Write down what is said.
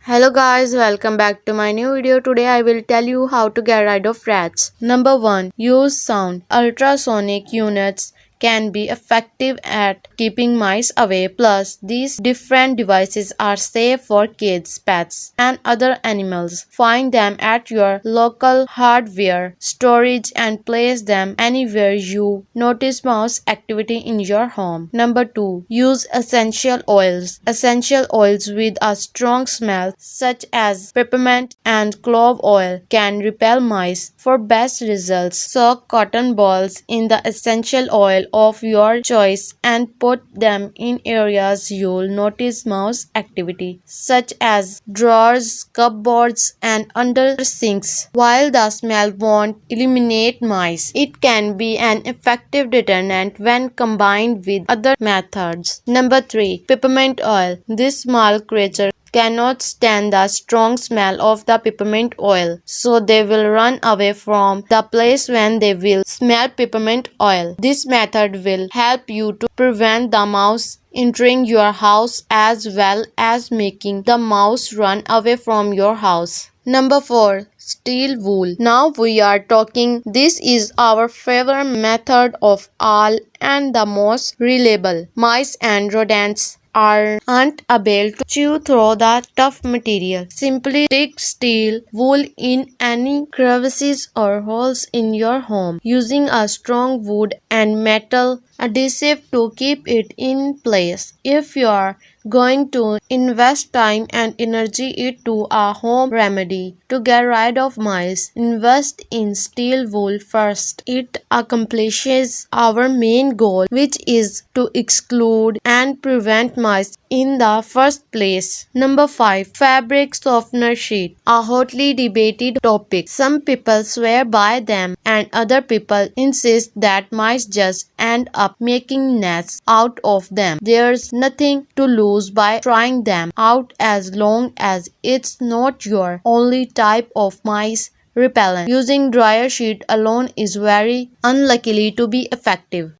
Hello guys, welcome back to my new video. Today I will tell you how to get rid of rats. Number 1. Use sound. Ultrasonic units can be effective at keeping mice away. Plus, these different devices are safe for kids, pets, and other animals. Find them at your local hardware storage and place them anywhere you notice mouse activity in your home. Number 2. Use essential oils. Essential oils with a strong smell such as peppermint and clove oil can repel mice. For best results, soak cotton balls in the essential oil of your choice and put them in areas you'll notice mouse activity, such as drawers, cupboards, and under sinks. While the smell won't eliminate mice, it can be an effective deterrent when combined with other methods. Number 3. Peppermint oil. This small creature cannot stand the strong smell of the peppermint oil, so they will run away from the place when they will smell peppermint oil. This method will help you to prevent the mouse entering your house as well as making the mouse run away from your house. Number 4. Steel wool. Now we are talking. This is our favorite method of all and the most reliable. Mice and rodents aren't able to chew through the tough material. Simply stick steel wool in any crevices or holes in your home using a strong wood and metal adhesive to keep it in place. If you are going to invest time and energy into a home remedy to get rid of mice, invest in steel wool first. It accomplishes our main goal, which is to exclude and prevent mice in the first place. Number 5. Fabric softener sheet. A hotly debated topic. Some people swear by them and other people insist that mice just end up making nests out of them. There's nothing to lose by trying them out as long as it's not your only type of mice repellent. Using dryer sheet alone is very unlikely to be effective.